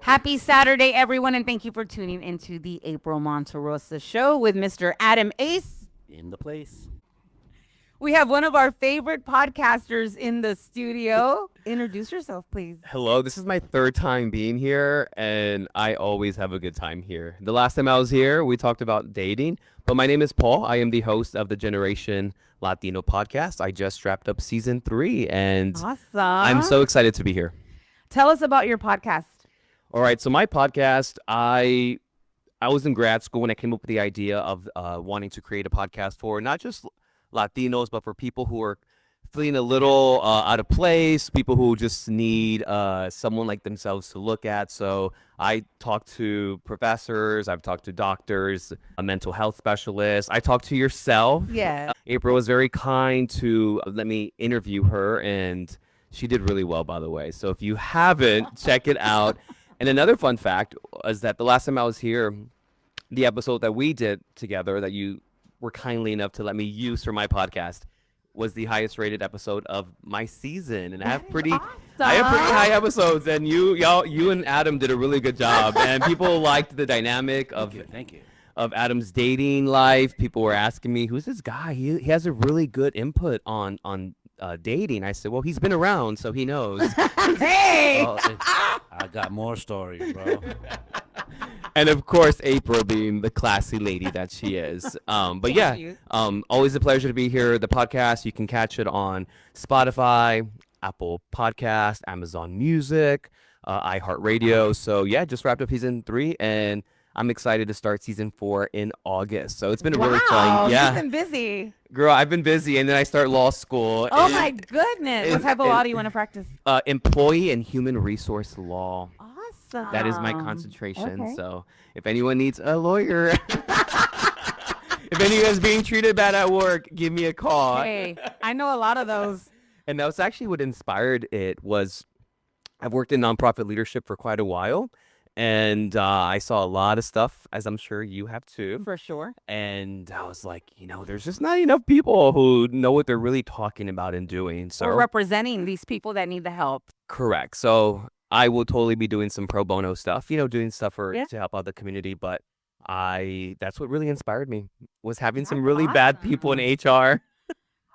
Happy Saturday, everyone, and thank you for tuning into the April Monterrosa Show with Mr. Adam Ace. In the place. We have one of our favorite podcasters in the studio. Introduce yourself, please. Hello, this is my third time being here, and I always have a good time here. The last time I was here, we talked about dating, but my name is Paul. I am the host of the Generation Latino Podcast. I just wrapped up season 3, and Awesome. I'm so excited to be here. Tell us about your podcast. All right, so my podcast, I was in grad school when I came up with the idea of wanting to create a podcast for not just Latinos, but for people who are feeling a little out of place, people who just need someone like themselves to look at. So I talk to professors, I've talked to doctors, a mental health specialist. I talked to yourself. Yeah. April was very kind to let me interview her, and she did really well, by the way. So if you haven't, check it out. And another fun fact is that the last time I was here, the episode that we did together that you were kindly enough to let me use for my podcast was the highest rated episode of my season. And I have pretty high episodes, and you and Adam did a really good job. And people liked the dynamic of Thank you. of Adam's dating life. People were asking me, who's this guy? He has a really good input on dating. I said, well, he's been around, so he knows. Hey! Oh, I got more stories, bro. And of course, April being the classy lady that she is. But yeah, always a pleasure to be here. The podcast, you can catch it on Spotify, Apple Podcast, Amazon Music, iHeartRadio. So yeah, just wrapped up season 3, and I'm excited to start season 4 in August. So it's been a really fun. Yeah, You've been busy. girl, I've been busy, and then I start law school. Oh my goodness. What type of law do you want to practice? Employee and human resource law. Awesome. That is my concentration. Okay. So if anyone needs a lawyer, if anyone's being treated bad at work, give me a call. Hey, I know a lot of those. And that was actually what inspired it. Was I've worked in nonprofit leadership for quite a while, and I saw a lot of stuff, as I'm sure you have too. For sure. And I was like, there's just not enough people who know what they're really talking about and doing. So Or representing these people that need the help. correct. So I will totally be doing some pro bono stuff, doing stuff to help out the community. But that's what really inspired me, was having some That's really bad people in HR.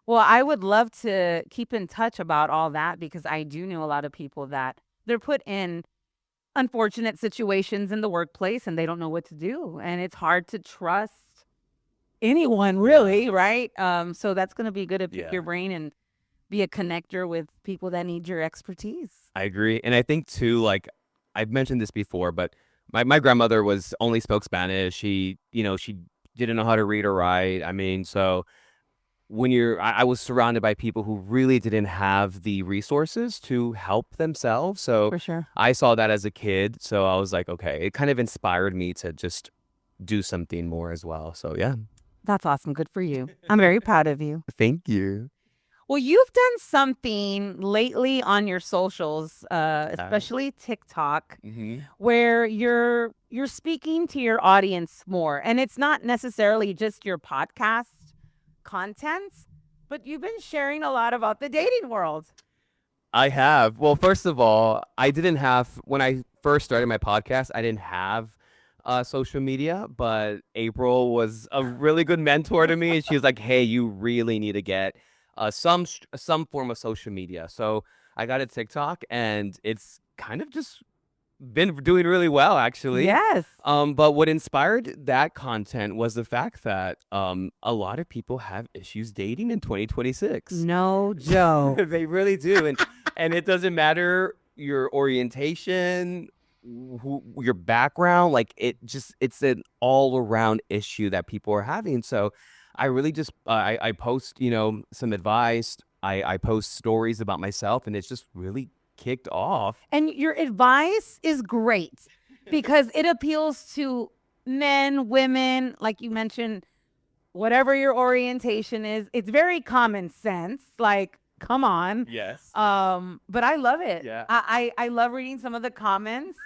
Well, I would love to keep in touch about all that, because I do know a lot of people that they're put in unfortunate situations in the workplace and they don't know what to do. And it's hard to trust anyone, really, right? So that's going to be good to pick your brain and be a connector with people that need your expertise. I agree. And I think too, like I've mentioned this before, but my grandmother only spoke Spanish. She didn't know how to read or write. I mean, so when I was surrounded by people who really didn't have the resources to help themselves. So For sure. I saw that as a kid. So I was like, okay, it kind of inspired me to just do something more as well. So yeah. That's awesome. Good for you. I'm very proud of you. Thank you. Well, you've done something lately on your socials, especially TikTok, where you're speaking to your audience more. And it's not necessarily just your podcast contents, but you've been sharing a lot about the dating world. I have. Well, first of all, when I first started my podcast, I didn't have social media, but April was a really good mentor to me. She was like, hey, you really need to get some form of social media. So I got a TikTok, and it's kind of just been doing really well, actually. Yes. But what inspired that content was the fact that a lot of people have issues dating in 2026. No joke. They really do. And it doesn't matter your orientation, your background, like it's an all around issue that people are having. So I really just I post some advice. I post stories about myself, and it's just really kicked off. And your advice is great because it appeals to men, women, like you mentioned, whatever your orientation is. It's very common sense. Like, come on. Yes. But I love it. Yeah. I love reading some of the comments.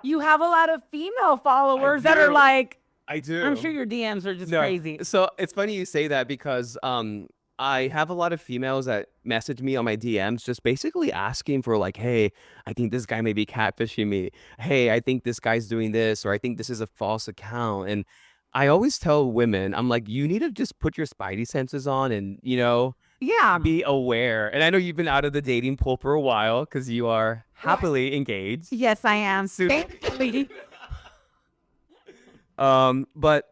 You have a lot of female followers I that are do. like, I do. I'm sure your DMs are just crazy. So it's funny you say that because I have a lot of females that message me on my DMs just basically asking for like, hey, I think this guy may be catfishing me. Hey, I think this guy's doing this, or I think this is a false account. And I always tell women, I'm like, you need to just put your spidey senses on and, Yeah. be aware. And I know you've been out of the dating pool for a while because you are happily engaged. Yes, I am. Soon- Thankfully. But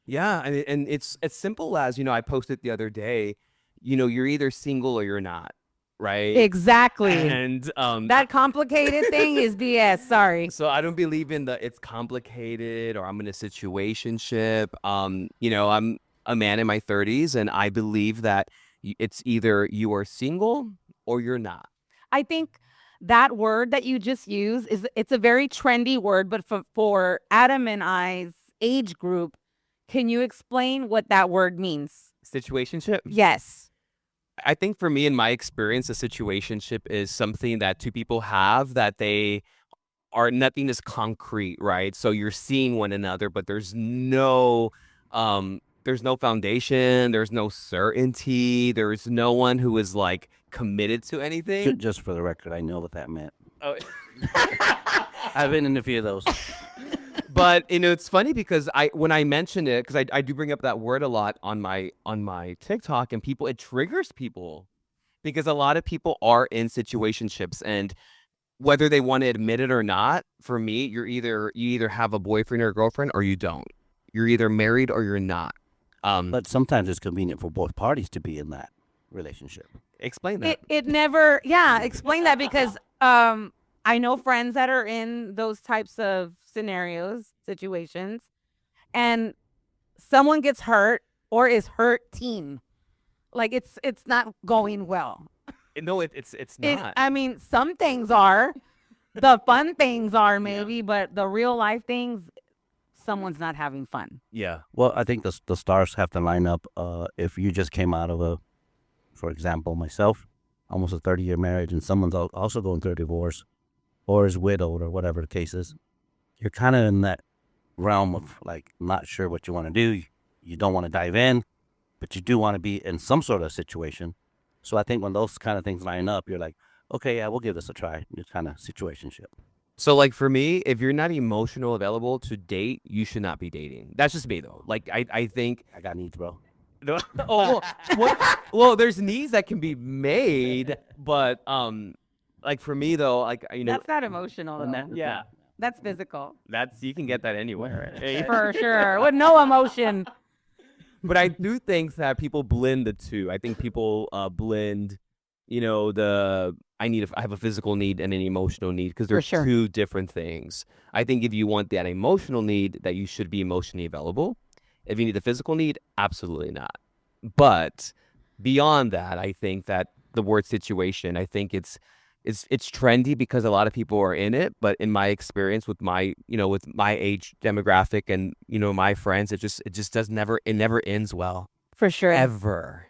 yeah, and it's as simple as, I posted the other day, you're either single or you're not, right? Exactly. And That complicated thing is BS. Sorry. so I don't believe in the it's complicated or I'm in a situationship. I'm a man in my 30s, and I believe that it's either you are single or you're not. I think that word that you just used it's a very trendy word, but for Adam and I's age group, can you explain what that word means? Situationship? Yes. I think for me, in my experience, a situationship is something that two people have that they are nothing is concrete, right? So you're seeing one another, but there's no foundation, there's no certainty, there's no one who is like committed to anything. Just for the record, I know what that meant. Oh. I've been in a few of those. But it's funny because when I mention it, because I do bring up that word a lot on my TikTok, and it triggers people because a lot of people are in situationships, and whether they want to admit it or not, for me, you either have a boyfriend or a girlfriend or you don't. You're either married or you're not. But sometimes it's convenient for both parties to be in that relationship. Explain that. It never, explain that because I know friends that are in those types of situations, and someone gets hurt or is hurting. Like it's not going well. No, it's not. I mean, some things are. The fun things are maybe, but the real life things, someone's not having fun. Yeah. Well, I think the stars have to line up. If you just came out of for example, myself, almost a 30-year marriage, and someone's also going through a divorce or is widowed or whatever the case is, you're kind of in that realm of like not sure what you want to do. You don't want to dive in, but you do want to be in some sort of situation. So I think when those kind of things line up, you're like, okay, yeah, we'll give this a try. It's kind of situationship. So like for me, if you're not emotional available to date, you should not be dating. That's just me though. Like I think I got needs, bro. well, there's needs that can be made, but like for me though, like That's not emotional though. yeah, That's physical. you can get that anywhere. For sure. With no emotion. But I do think that people blend the two. I think people blend, I have a physical need and an emotional need because they're sure. two different things. I think if you want that emotional need, that you should be emotionally available. If you need the physical need, absolutely not. But beyond that, I think that the word situation, I think it's trendy because a lot of people are in it. But in my experience with my age demographic and, my friends, it never ends well. For sure. Ever.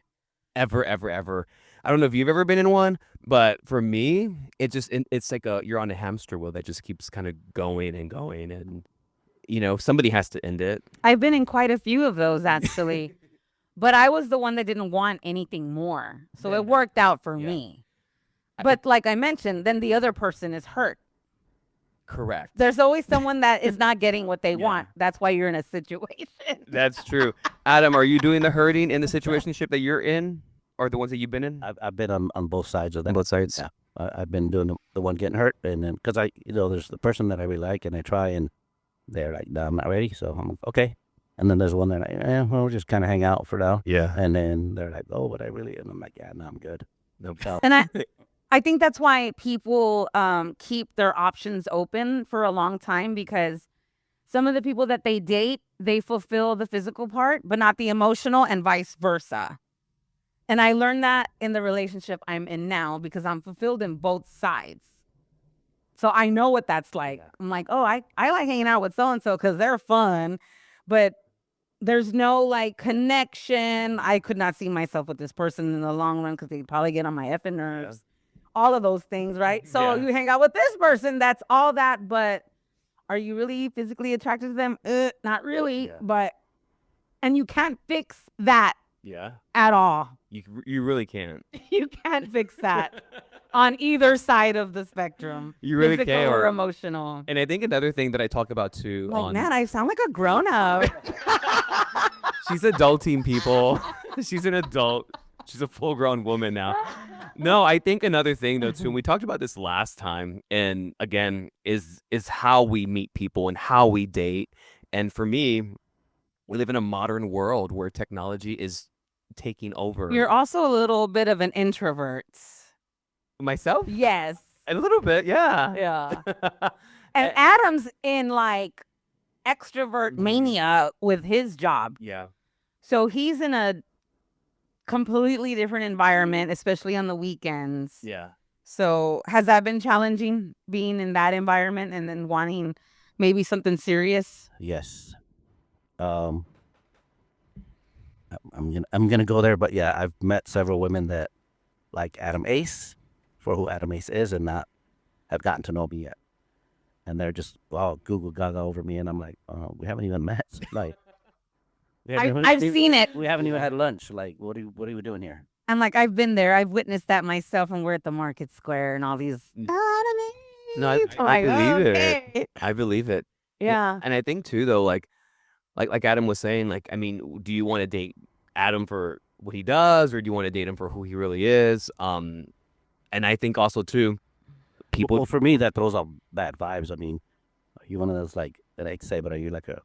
I don't know if you've ever been in one, but for me, it's like you're on a hamster wheel that just keeps kind of going and going, and somebody has to end it. I've been in quite a few of those actually, but I was the one that didn't want anything more, so it worked out for me. But like I mentioned, then the other person is hurt. Correct. There's always someone that is not getting what they want. That's why you're in a situation. That's true. Adam, are you doing the hurting in the situationship that you're in? Or the ones that you've been in? I've been on both sides of that. On both sides? Yeah. I've been doing the one getting hurt, and then because there's the person that I really like, and I try, and they're like, no, I'm not ready, so I'm like, okay. And then there's one that we'll just kind of hang out for now. Yeah. And then they're like, oh, but I really, and I'm like, yeah, no, I'm good. No problem. And I think that's why people keep their options open for a long time, because some of the people that they date, they fulfill the physical part, but not the emotional, and vice versa. And I learned that in the relationship I'm in now because I'm fulfilled in both sides. So I know what that's like. I'm like, oh, I like hanging out with so-and-so because they're fun, but there's no like connection. I could not see myself with this person in the long run because they'd probably get on my effing nerves. All of those things, right? So you hang out with this person, that's all that, but are you really physically attracted to them? Not really, but, and you can't fix that Yeah. at all. You really can't. You can't fix that on either side of the spectrum. You really physical can't. or emotional. And I think another thing that I talk about too Like, man, I sound like a grown up. she's adulting, people. She's an adult. She's a full-grown woman now. No, I think another thing though too, and we talked about this last time, and again, is how we meet people and how we date. And for me, we live in a modern world where technology is taking over. You're also a little bit of an introvert. Myself? Yes. A little bit, yeah. Yeah. And Adam's in like extrovert mania with his job. Yeah. So he's in a completely different environment, especially on the weekends. Yeah. So has that been challenging, being in that environment and then wanting maybe something serious? Yes. I'm gonna go there, but yeah, I've met several women that like Adam Ace, for who Adam Ace is, and not have gotten to know me yet. And they're just all Google Gaga over me, and I'm like, we haven't even met. Like, I've seen it. We haven't even had lunch. Like, what are we doing here? And like, I've been there. I've witnessed that myself, and we're at the market square and all these. No, I believe it. I believe it. Yeah. And I think too, though, like Adam was saying, like, I mean, do you want to date Adam for what he does, or do you want to date him for who he really is? And I think also too, people. Well, for me, that throws off bad vibes. I mean, are you one of those like say, but are you like a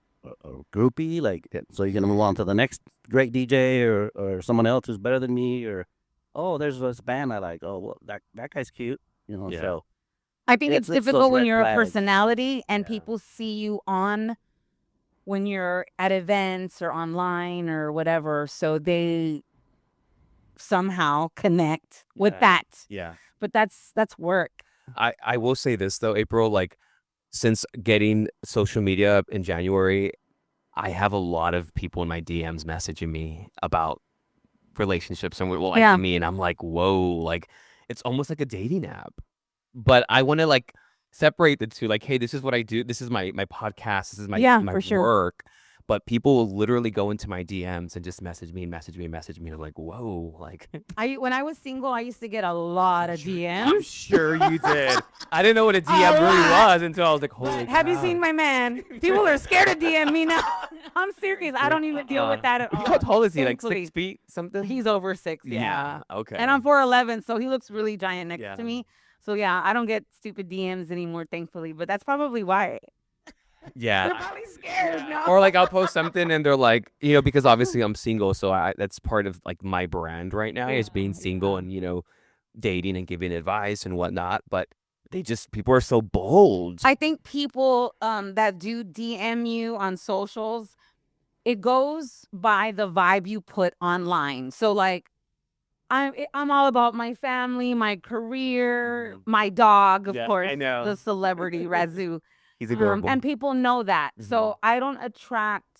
groupie? Like, so you're gonna move on to the next great DJ or someone else who's better than me, or there's this band I like. Oh, well, that guy's cute, Yeah. So I think it's those difficult when red you're a flags. personality and Yeah. people see you on when you're at events or online or whatever. So they somehow connect with Yeah. that. Yeah. But that's work. I will say this though, April, like since getting social media in January, I have a lot of people in my DMs messaging me about relationships and what Yeah. like me, and I'm like, whoa, like it's almost like a dating app. But I want to like separate the two. Like, hey, this is what I do. This is my podcast. This is my Yeah, my for sure. work. But people will literally go into my DMs and just message me. And I'm like, whoa, like. When I was single, I used to get a lot of I'm DMs. sure you did. I didn't know what a DM really was until I was like, holy Have you cow. seen my man? People are scared to DM me now. I'm serious. I don't even deal with that at all. How tall is he? Like Thankfully. 6 feet something? He's over 6. Yeah. Okay. And I'm 4'11", so he looks really giant next Yeah. to me. So yeah, I don't get stupid DMs anymore, thankfully. But that's probably why. They're yeah. probably scared. No. Or like I'll post something and they're like, because obviously I'm single, so that's part of like my brand right now is being single and dating and giving advice and whatnot. But people are so bold. I think people that do DM you on socials, it goes by the vibe you put online. So like, I'm all about my family, my career, my dog, of Yeah, course, I know. the celebrity Razoo. He's adorable. And people know that. So I don't attract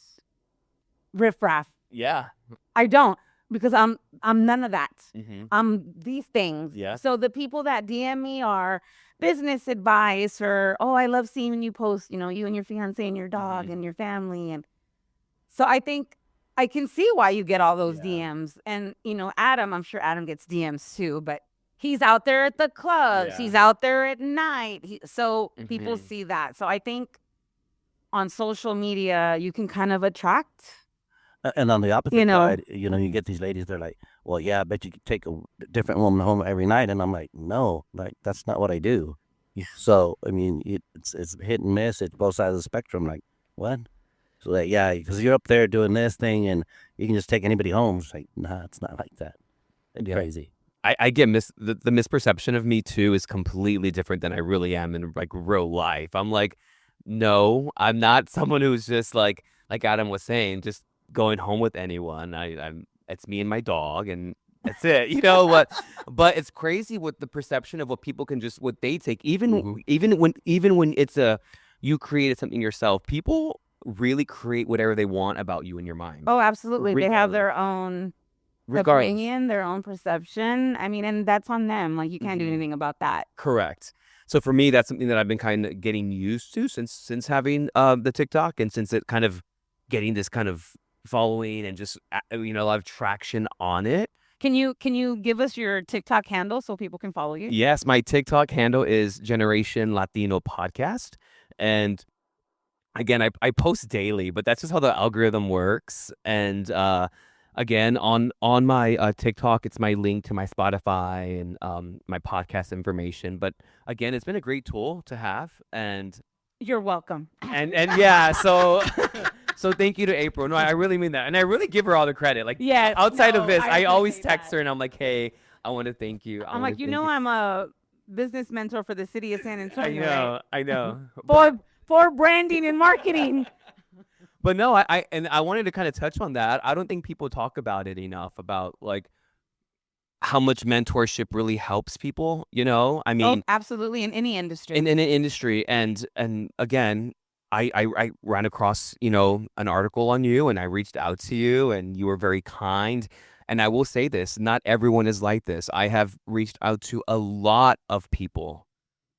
riffraff. Yeah. I don't, because I'm none of that. Mm-hmm. I'm these things. Yeah. So the people that DM me are business advice or, oh, I love seeing you post, you and your fiance and your dog and your family. And so I think I can see why you get all those DMs. And, Adam, I'm sure Adam gets DMs too, but he's out there at the clubs. Yeah. He's out there at night. So people Mhm. see that. So I think on social media, you can kind of attract. And on the opposite You know. side, you get these ladies. They're like, "Well, yeah, I bet you could take a different woman home every night." And I'm like, "No, like that's not what I do." So I mean, it's hit and miss. It's both sides of the spectrum. Like what? So like, yeah, because you're up there doing this thing, and you can just take anybody home. It's like, nah, it's not like that. It's Yeah. crazy. I get the misperception of me too is completely different than I really am in like real life. I'm like, no, I'm not someone who's just like Adam was saying, just going home with anyone. It's me and my dog and that's it. You know what? But it's crazy with the perception of what people can what they take. Even when it's you created something yourself, people really create whatever they want about you in your mind. Oh, absolutely. They have Regardless. their own Regardless. opinion, their own perception. I mean, and that's on them. Like you can't do anything about that. Correct. So for me, that's something that I've been kind of getting used to since having the TikTok and since it kind of getting this kind of following and just a lot of traction on it. Can you give us your TikTok handle so people can follow you? Yes, my TikTok handle is Generation Latino Podcast, and again, I post daily, but that's just how the algorithm works. And again, on my TikTok, it's my link to my Spotify and my podcast information. But again, it's been a great tool to have, and You're welcome. yeah, so so thank you to April. No, I really mean that, and I really give her all the credit. Like, Yeah. outside no, of this, I always appreciate text that. her and I'm like, hey, I want to thank you. I'm like, I'm a business mentor for the city of San I Antonio. know, I know. Right? For branding and marketing. But no, I wanted to kind of touch on that. I don't think people talk about it enough, about like how much mentorship really helps people. I mean, Absolutely, in any industry. in an industry, and again, I ran across an article on you, and I reached out to you, and you were very kind. And I will say this: not everyone is like this. I have reached out to a lot of people,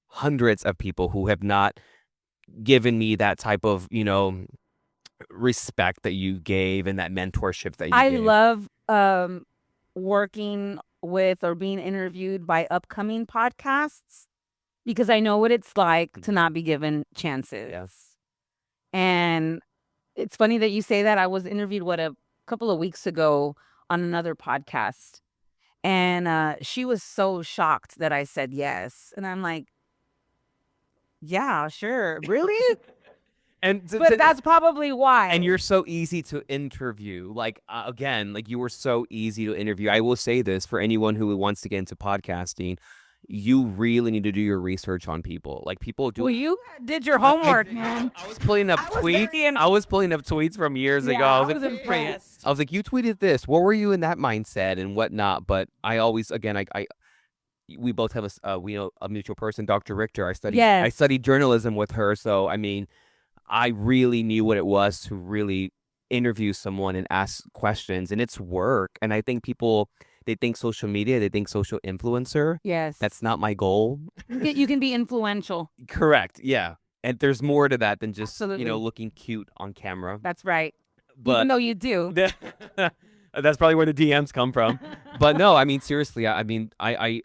hundreds of people who have not given me that type of respect that you gave and that mentorship that you I gave. love working with or being interviewed by upcoming podcasts because I know what it's like to not be given chances. Yes. And it's funny that you say that. I was interviewed a couple of weeks ago on another podcast, and she was so shocked that I said yes. And I'm like, yeah, sure. Really? And But that's probably why. and you're so easy to interview. Like, again, like, you were so easy to interview. I will say this for anyone who wants to get into podcasting: you really need to do your research on people. Like, people do. Well, you did your homework, man. I was pulling up tweets. I was pulling up tweets from years ago. I I was was like, impressed. I was like, you tweeted this. What were you in that mindset and whatnot? But I always, again, we both have a mutual person, Dr. Richter. I Yes. studied journalism with her, so I mean, I really knew what it was to really interview someone and ask questions, and it's work. And I think people, they think social media, they think social influencer. Yes. That's not my goal. You can be influential. Correct. Yeah. And there's more to that than just, Absolutely. looking cute on camera. That's right. But Even though you do. that's probably where the DMs come from. But no, I mean, seriously, I mean, I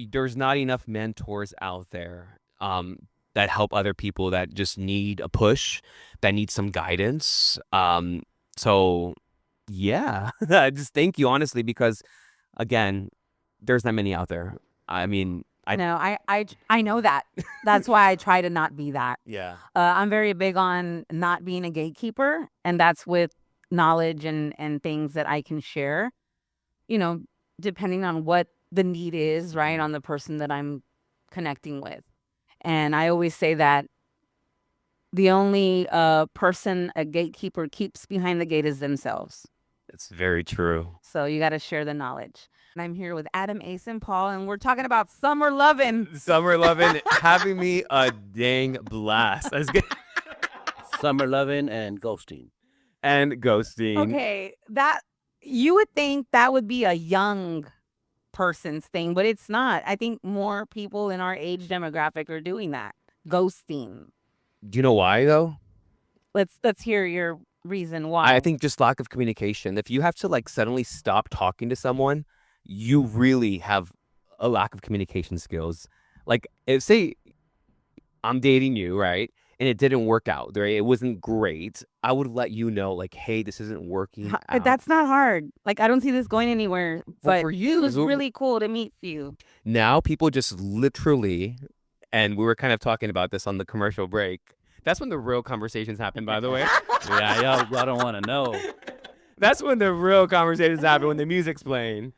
there's not enough mentors out there that help other people that just need a push, that need some guidance. So yeah, I just thank you, honestly, because again, there's not many out there. I mean, No, I know that. That's why I try to not be that. yeah. I'm very big on not being a gatekeeper, and that's with knowledge and things that I can share, depending on what the need is, right, on the person that I'm connecting with. And I always say that the only person a gatekeeper keeps behind the gate is themselves. It's very true. So you got to share the knowledge. And I'm here with Adam Ace and Paul, and we're talking about summer loving. Summer loving, having me a dang blast. That's good. Summer loving and ghosting. And ghosting. Okay, that you would think that would be a young person's thing, but it's not. I think more people in our age demographic are doing that. Ghosting. Do you know why, though? Let's hear your reason why. I think just lack of communication. If you have to suddenly stop talking to someone, you really have a lack of communication skills. Like, if say I'm dating you, right? And it didn't work out, right? It wasn't great. I would let you know, like, hey, this isn't working out. That's not hard. Like, I don't see this going anywhere. Well, But for you, it was really cool to meet you. Now people just literally, and we were kind of talking about this on the commercial break. That's when the real conversations happen, by the way. Yeah, y'all don't want to know. That's when the real conversations happen, when the music's playing.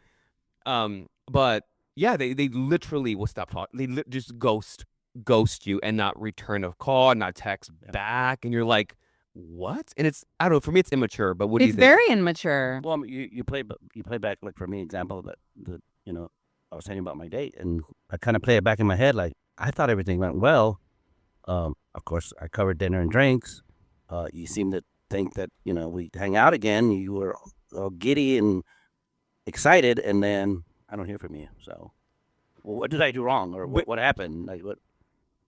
But yeah, they literally will stop talking. They just ghost you and not return a call, not text back, and you're like, what? And it's, I don't know, for me it's immature. But what do you It's think? very immature. Well, you play back, like, for me, example that I was telling you about my date, and I kind of play it back in my head, like, I thought everything went well. Of course, I covered dinner and drinks. You seem to think that we hang out again. You were all giddy and excited, and then I don't hear from you. So, well, what did I do wrong, or what happened? Like, what?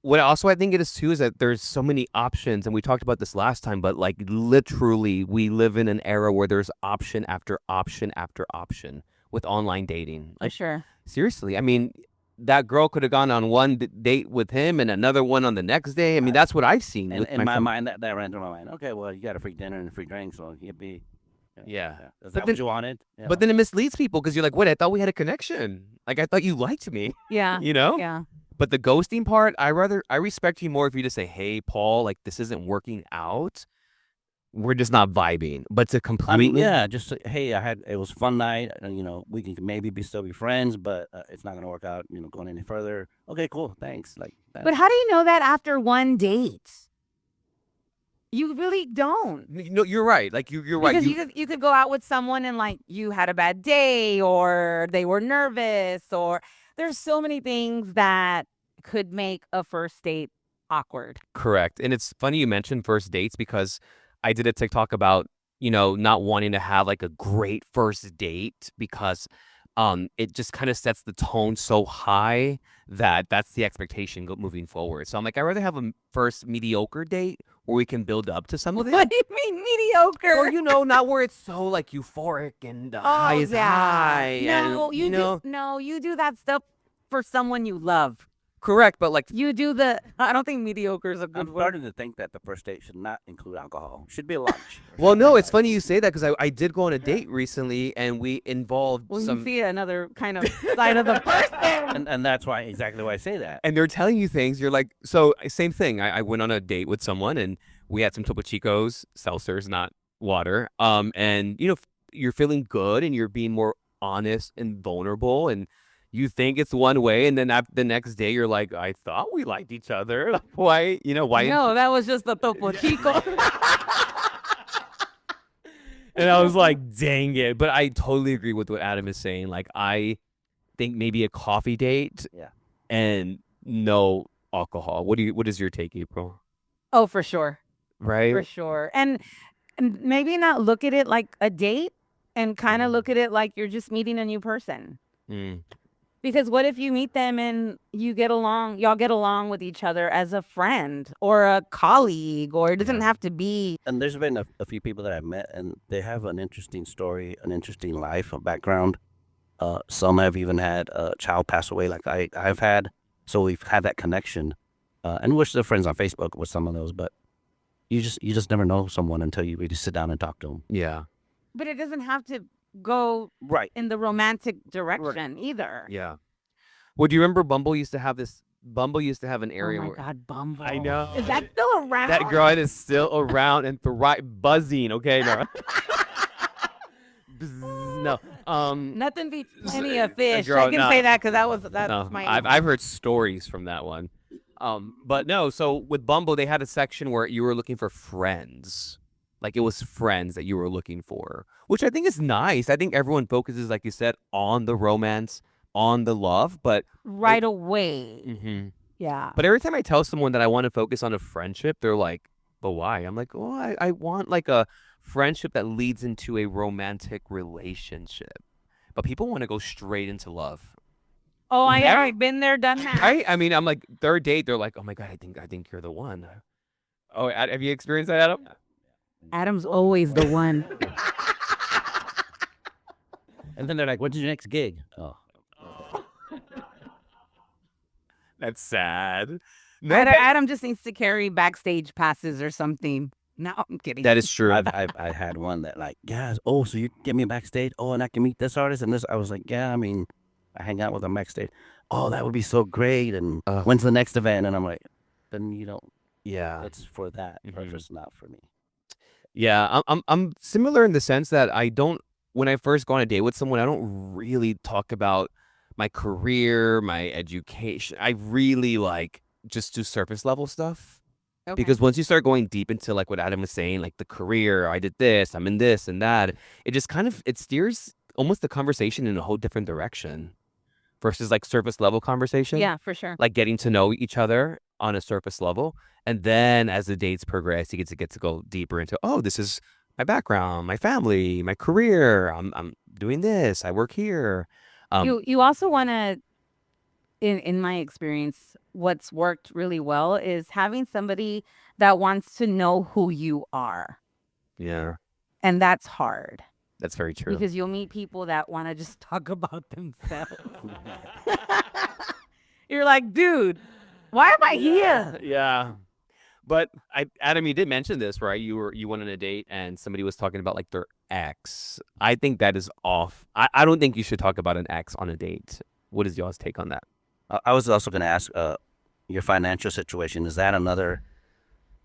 what also I think it is too is that there's so many options, and we talked about this last time, but like literally we live in an era where there's option after option after option with online dating. For Like sure. seriously, I mean, that girl could have gone on one date with him and another one on the next day. I mean, that's what I've seen. And with in my friends. mind, that ran through my mind. Okay, well, you got a free dinner and a free drink, so you'd be. Yeah. Is But that then- what you wanted? You But know? then it misleads people because you're like, wait, I thought we had a connection. Like I thought you liked me, Yeah. you know? Yeah. But the ghosting part, I respect you more if you just say, hey, Paul, like this isn't working out. We're just not vibing. But to I completely, mean, yeah, just hey, it was a fun night. You know, we can maybe still be friends, but it's not gonna work out. You know, going any further. Okay, cool, thanks. Like, But how do you know that after one date? You really don't. No, you're right. Like you're right. Because you could go out with someone and like you had a bad day or they were nervous or there's so many things that could make a first date awkward. Correct. And it's funny you mentioned first dates because I did a TikTok about, not wanting to have like a great first date because it just kind of sets the tone so high that that's the expectation moving forward. So I'm like, I'd rather have a first mediocre date where we can build up to something. What do you mean mediocre? Or, not where it's so like euphoric and high is high. No, and, you do that stuff for someone you love. Correct. But like, You do I don't think mediocre is a good I'm word. starting to think that the first date should not include alcohol. Should be a lunch. well, no, it's funny you say that because I did go on a date recently and we involved Well, some. you see another kind of side of the person. and that's exactly why I say that. And they're telling you things. You're like, so same thing. I went on a date with someone and we had some Topo Chicos, seltzers, not water. And you're feeling good and you're being more honest and vulnerable and you think it's one way. And then the next day you're like, I thought we liked each other. Like, why? Why? No, that was just the Topo Chico. And I was like, dang it. But I totally agree with what Adam is saying. Like, I think maybe a coffee date Yeah. and no alcohol. What is your take, April? Oh, for sure. Right? For sure. And maybe not look at it like a date and kind of look at it like you're just meeting a new person. Mm. Because what if you meet them and y'all get along with each other as a friend or a colleague, or it doesn't have to be. And there's been a few people that I've met, and they have an interesting story, an interesting life, a background. Some have even had a child pass away, like I've had. So we've had that connection, and we're still friends on Facebook with some of those. But you just never know someone until you really sit down and talk to them. Yeah. But it doesn't have to go Right. in the romantic direction either. Yeah. Well, do you remember Bumble used to have an Oh area my where God, Bumble. I know. Is that still around? that girl is still around and buzzing. Okay, no. No. Nothing beats plenty of fish. Girl, I can no. say that because that's No, my. I've heard stories from that one. But no, so with Bumble, they had a section where you were looking for friends. Like it was friends that you were looking for, which I think is nice. I think everyone focuses, like you said, on the romance, on the love, but right away. Mhm. Yeah. But every time I tell someone that I want to focus on a friendship, they're like, but why? I'm like, oh, I want like a friendship that leads into a romantic relationship. But people want to go straight into love. Oh, Yeah. I've been there, done that. I mean, I'm like, third date, they're like, oh my God, I think you're the one. Oh, have you experienced that, Adam? Adam's always the one. And then they're like, "When's your next gig?" Oh, That's sad. No, Adam just needs to carry backstage passes or something. No, I'm kidding. that is true. I had one that like, yeah. Oh, so you get me backstage? Oh, and I can meet this artist and this. I was like, yeah. I mean, I hang out with them backstage. Oh, that would be so great. And when's the next event? And I'm like, then you don't. Yeah. It's for that Mhm. purpose, not for me. Yeah, I'm similar in the sense that when I first go on a date with someone, I don't really talk about my career, my education. I really just do surface level stuff. Okay. Because once you start going deep into like what Adam was saying, like the career, I did this, I'm in this and that, it just it steers almost the conversation in a whole different direction versus like surface level conversation. Yeah, for sure. Like getting to know each other on a surface level. And then as the dates progress, you get to go deeper into, oh, this is my background, my family, my career. I'm doing this. I work here. You also want to in my experience, what's worked really well is having somebody that wants to know who you are. Yeah, And that's hard that's very true. because you'll meet people that want to just talk about themselves. You're like, dude, why am I here? Yeah. But Adam, you did mention this, right? You went on a date and somebody was talking about like their ex. I think that is off. I don't think you should talk about an ex on a date. What is y'all's take on that? I was also going to ask, your financial situation, is that another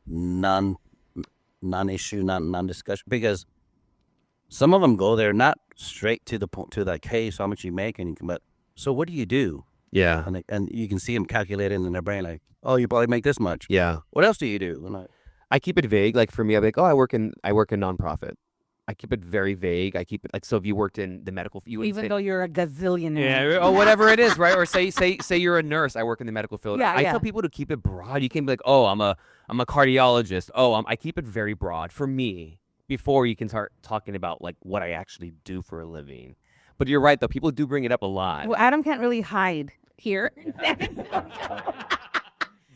non-issue, non-discussion? Because some of them go there not straight to the point, to like, hey, so how much you make, but so what do you do? Yeah. And you can see them calculating in their brain like, oh, you probably make this much. Yeah. What else do you do? And I keep it vague. Like for me, I'm like, oh, I work in nonprofit. I keep it very vague. I keep it like, so if you worked in the medical field, Even though you're a gazillionaire. yeah, or whatever it is, right? Or say you're a nurse. I work in the medical field. Yeah, I yeah. tell people to keep it broad. You can't be like, oh, I'm a cardiologist. Oh, I keep it very broad for me before you can start talking about like what I actually do for a living. But you're right, though. People do bring it up a lot. Well, Adam can't really hide here.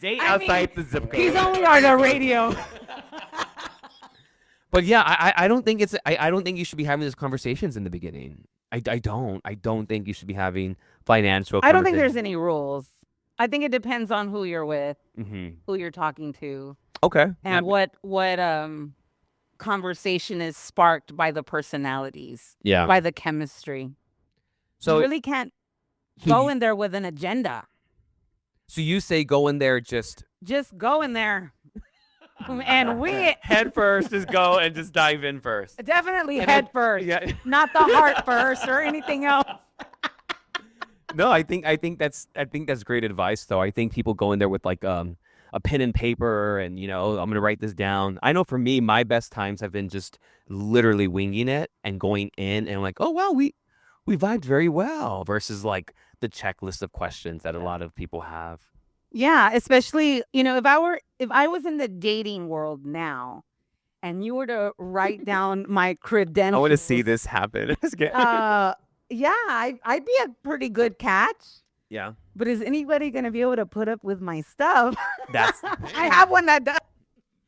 Date I outside mean, the zip code. He's only on the radio. But yeah, I don't think I don't think you should be having these conversations in the beginning. I don't think you should be having financial. I don't think there's any rules. I think it depends on who you're with, Mm-hmm. who you're talking to, Okay. and what conversation is sparked by the personalities, Yeah. by the chemistry. So you really can't so go you- in there with an agenda. So you say go in there just Just go in there, and we head first, just go and just dive in first. definitely And head then- first, Yeah. not the heart first or anything else. No, I think that's great advice though. I think people go in there with like a pen and paper and I'm gonna write this down. I know for me, my best times have been just literally winging it and going in and like, oh wow, we vibed very well versus like the checklist of questions that a lot of people have. Yeah, especially, if I was in the dating world now and you were to write down my credentials. I want to see this happen. Yeah, I'd be a pretty good catch. Yeah. But is anybody going to be able to put up with my stuff? That's I have one that does,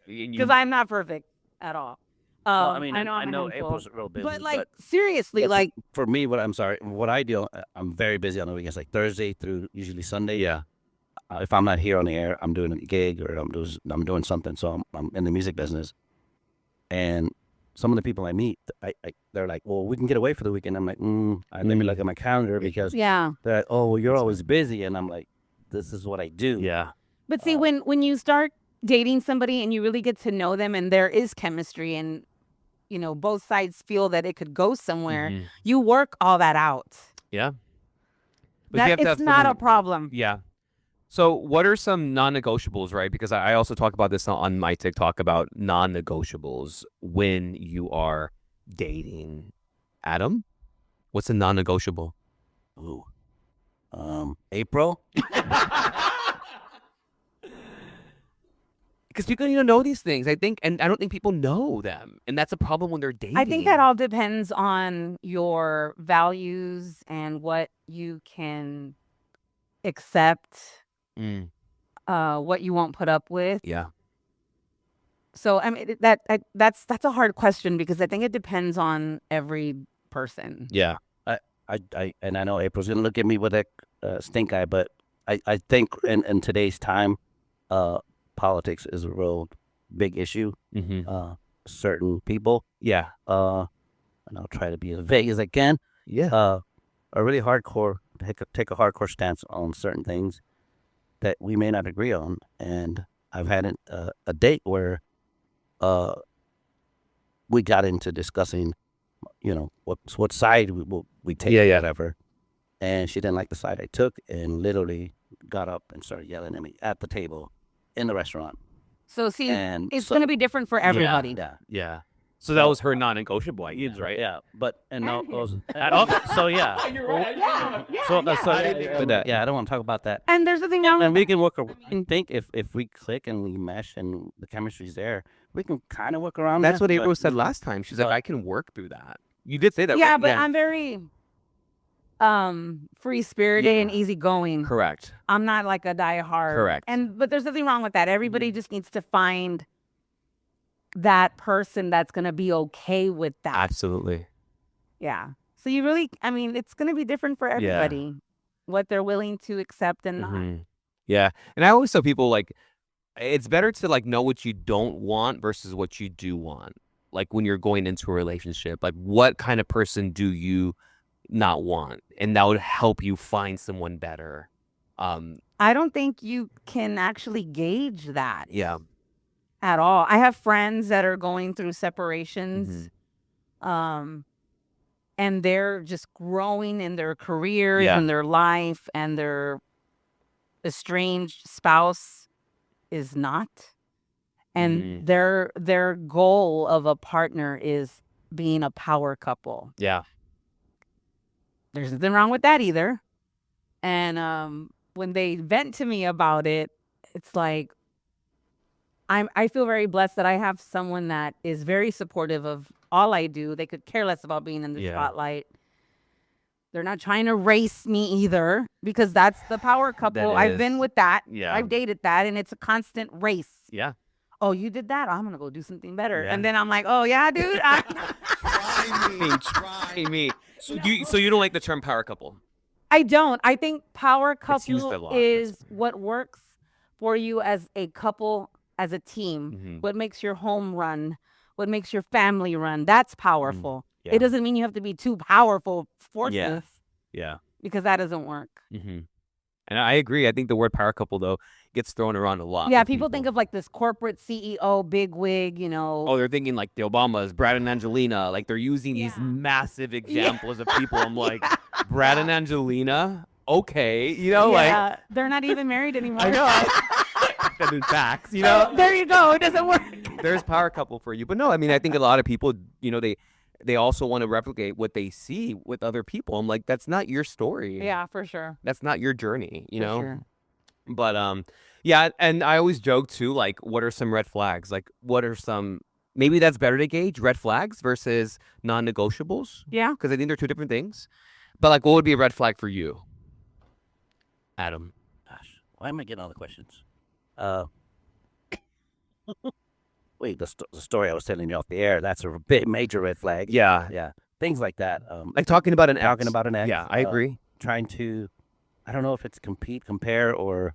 because because I'm not perfect at all. well, I mean, I know I I'm a know handful. April's real busy, But like, seriously, like, for me, what I do, I'm very busy on the weekends, like Thursday through usually Sunday. yeah. If I'm not here on the air, I'm doing a gig or I'm doing something. So I'm in the music business, and some of the people I meet, they're like, "Well, we can get away for the weekend." I'm like, let me look at my calendar because yeah. they're like, "Oh, well, you're always busy," and I'm like, "This is what I do." Yeah. But see, when you start dating somebody and you really get to know them and there is chemistry and, both sides feel that it could go somewhere, Mhm. you work all that out. Yeah. But you have to It's have not a someone- problem. Yeah. So what are some non-negotiables, right? Because I also talk about this on my TikTok about non-negotiables when you are dating. Adam, what's a non-negotiable? Ooh. April. Because people need to know these things, I think, and I don't think people know them, and that's a problem when they're dating. I think that all depends on your values and what you can accept, Mm, what you won't put up with. yeah. So I mean that's a hard question because I think it depends on every person. Yeah. And I know April's gonna look at me with that stink eye, but I think in today's time, politics is a real big issue. Mm-hmm. Certain people, Yeah. and I'll try to be as vague as I can, Yeah. are really hardcore, take a hardcore stance on certain things that we may not agree on. And I've had a date where we got into discussing, what side we take, Yeah, yeah. whatever. And she didn't like the side I took and literally got up and started yelling at me at the table in the restaurant. So see, And it's so- going to be different for everybody. Yeah. Yeah. So that was her non-negotiable, I guess, right? Yeah, but and no, those, Oh. so yeah. You're right. Yeah. So, I didn't think of that. yeah, I don't want to talk about that. And there's the thing now. And we can work. I think if we click and we mesh and the chemistry's there, we can kind of work around. That's that, what but- April said last time. She's like, but- I can work through that. You did say that, Yeah, right? but I'm very free spirited and Yeah. easygoing. Correct. I'm not like a diehard. Correct. But there's nothing wrong with that. Everybody just needs to find that person that's gonna be okay with that. Absolutely. Yeah. So you really, I mean, it's gonna be different for everybody, what they're willing to accept and not. Yeah. And I always tell people, like, it's better to like know what you don't want versus what you do want. Like when you're going into a relationship, like what kind of person do you not want? And that would help you find someone better. I don't think you can actually gauge that. Yeah. At all. I have friends that are going through separations. And they're just growing in their careers and their life, and their estranged spouse is not. And their goal of a partner is being a power couple. Yeah. There's nothing wrong with that either. And when they vent to me about it, it's like I feel very blessed that I have someone that is very supportive of all I do. They could care less about being in the spotlight. They're not trying to race me either, because that's the power couple. I've been with that. Yeah. I've dated that, and it's a constant race. Yeah. Oh, you did that? I'm going to go do something better. And then I'm like, oh, yeah, dude. Try me. So you don't like the term power couple? I don't. I think power It's used a couple lot. is what works for you as a couple, as a team. What makes your home run, what makes your family run. That's powerful. Yeah. It doesn't mean you have to be too powerful forces. Yeah. Because that doesn't work. And I agree. I think the word power couple, though, gets thrown around a lot. Yeah, people think of like this corporate CEO, big wig, Oh, they're thinking like the Obamas, Brad and Angelina. Like they're using these massive examples of people. I'm like, Brad and Angelina? Okay. Like. They're not even married anymore. I know. That in facts, There you go. It doesn't work. There's power couple for you. But no, I mean, I think a lot of people, they also want to replicate what they see with other people. I'm like, that's not your story. Yeah, for sure. That's not your journey, For sure. But yeah, and I always joke too, like, what are some red flags? Like, what are some, maybe that's better to gauge, red flags versus non-negotiables? Yeah. Because I think they're two different things. But like, what would be a red flag for you, Adam? Gosh, why am I getting all the questions? Wait, the story I was telling you off the air, that's a big major red flag. Yeah. Things like that. Like talking about an ex. Talking about an ex. Yeah, I agree. Trying to, I don't know if it's compare, or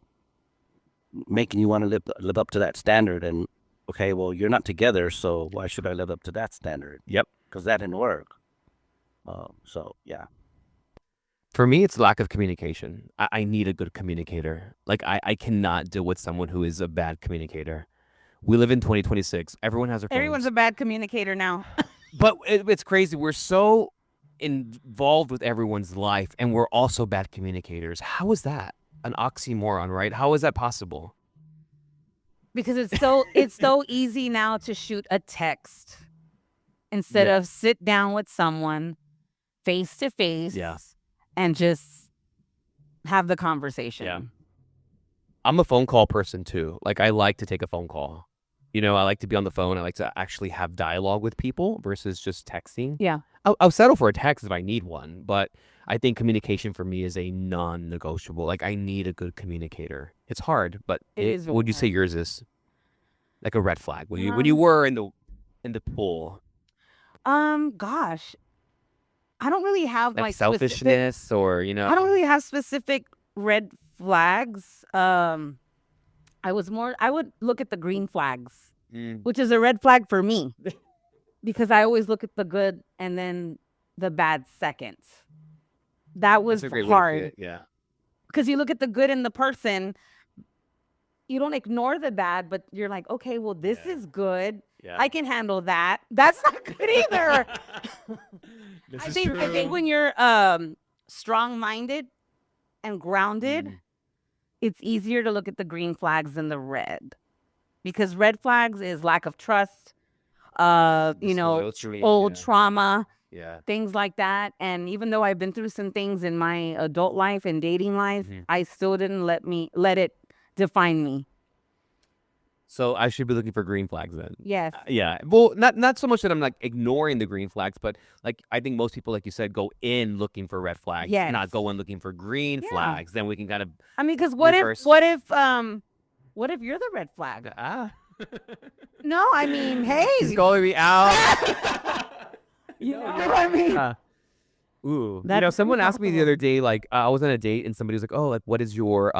making you want to live up to that standard. And okay, well, you're not together, so why should I live up to that standard? Yep. Because that didn't work. So yeah. For me, it's lack of communication. I need a good communicator. Like, I cannot deal with someone who is a bad communicator. We live in 2026. Everyone has their phones. Everyone's a bad communicator now. But it's crazy. We're so involved with everyone's life, and we're also bad communicators. How is that? An oxymoron, right? How is that possible? Because it's so easy now to shoot a text instead of sit down with someone face to face and just have the conversation. Yeah. I'm a phone call person too. Like, I like to take a phone call. I like to be on the phone. I like to actually have dialogue with people versus just texting. Yeah. I'll settle for a text if I need one, but I think communication for me is a non-negotiable. Like, I need a good communicator. It's hard, but is would you say yours is like a red flag when you were in the pool? Gosh, I don't really have Like selfishness or I don't really have specific red flags. I would look at the green flags, which is a red flag for me, because I always look at the good and then the bad second. That was hard. Yeah. Because you look at the good in the person, you don't ignore the bad, but you're like, okay, well, this is good. Yeah. I can handle that. That's not good either. I think when you're strong-minded and grounded, it's easier to look at the green flags than the red, because red flags is lack of trust, old trauma, things like that. And even though I've been through some things in my adult life and dating life, I still didn't let it define me. So I should be looking for green flags then. Yes. Yeah. Well, not so much that I'm like ignoring the green flags, but like I think most people, like you said, go in looking for red flags, Yes. not go in looking for green Yeah. flags. Then we can kind of I mean, because reverse. what if you're the red flag? No, I mean, hey. He's calling me out. You know what I mean? Ooh. That's Someone asked me the other uncomfortable. day, like I was on a date and somebody was like, "Oh, like what is your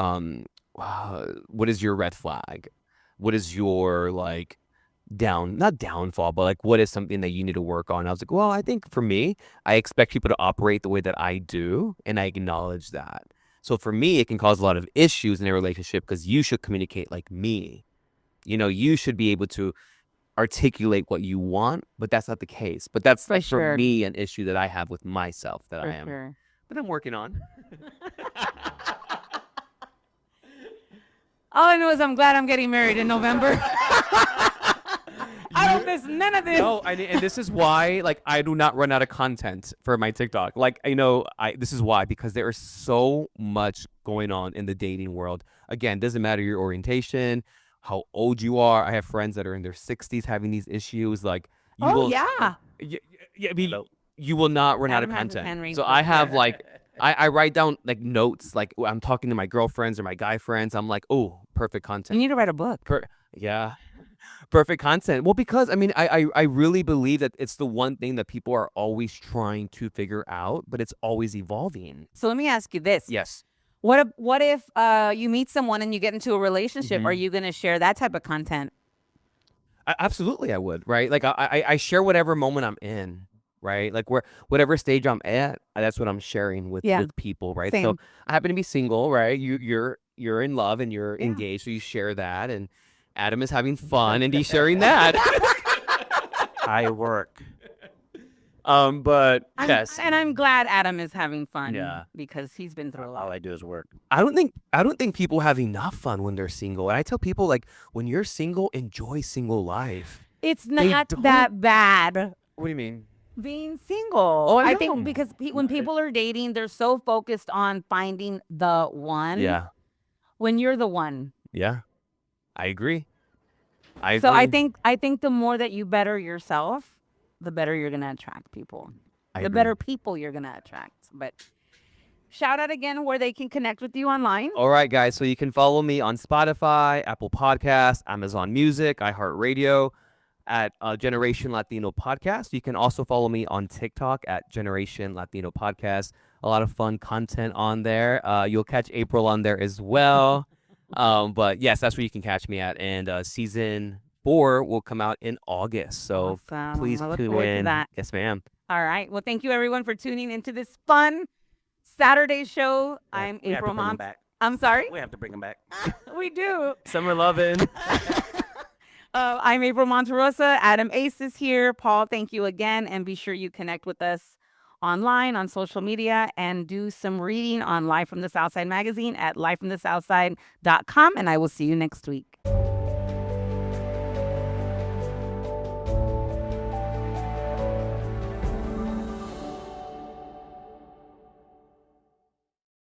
red flag? What is your like not downfall, but like what is something that you need to work on?" I was like, "Well, I think for me, I expect people to operate the way that I do, and I acknowledge that. So for me, it can cause a lot of issues in a relationship because you should communicate like me. You should be able to articulate what you want, but that's not the case. But that's For for sure. me an issue that I have with myself that For I am. sure. But I'm working on. All I know is I'm glad I'm getting married in November. I don't miss none of this. No, and this is why, like, I do not run out of content for my TikTok. Like, this is why, because there is so much going on in the dating world. Again, doesn't matter your orientation, how old you are. I have friends that are in their 60s having these issues. Like, you will, yeah. I mean, you will not run out of Adam has his content. hand raised So for I have sure. like, I write down like notes. Like I'm talking to my girlfriends or my guy friends. I'm like, oh, perfect You content. need to write a book. Yeah. Perfect content. Well, because I mean, I really believe that it's the one thing that people are always trying to figure out, but it's always evolving. So let me ask you this. Yes. What if you meet someone and you get into a relationship? Are you going to share that type of content? Absolutely, I would. Right. Like I share whatever moment I'm in. Right. Like whatever stage I'm at, that's what I'm sharing with people. Right. Same. So I happen to be single. Right. You're in love and you're Yeah. engaged. So you share that. And Adam is having fun and he's sharing that. I work. But yes. And I'm glad Adam is having fun. Yeah. Because he's been through a All lot. I do is work. I don't think people have enough fun when they're single. And I tell people, like, when you're single, enjoy single life. It's not that bad What do you mean? being single. Oh, I I know. think because when people are dating, they're so focused on finding the one. Yeah. When you're the one. Yeah. I agree. So I think the more that you better yourself, the better you're gonna attract people. The better people you're gonna attract. But shout out again where they can connect with you online. All right, guys. So you can follow me on Spotify, Apple Podcasts, Amazon Music, iHeartRadio at Generation Latino Podcast. You can also follow me on TikTok at Generation Latino Podcast. A lot of fun content on there. You'll catch April on there as well. But yes, that's where you can catch me at. And season 4 will come out in August. So Awesome. please I look tune forward to in. that. Yes, ma'am. All right. Well, thank you everyone for tuning into this fun Saturday show. I'm We have to April bring 'em Monterrosa. back. I'm sorry? We have to bring them back. We do. Summer lovin'. I'm April Monterrosa. Adam Ace is here. Paul, thank you again. And be sure you connect with us online on social media and do some reading on Live from the Southside magazine at livefromthesouthside.com. And I will see you next week.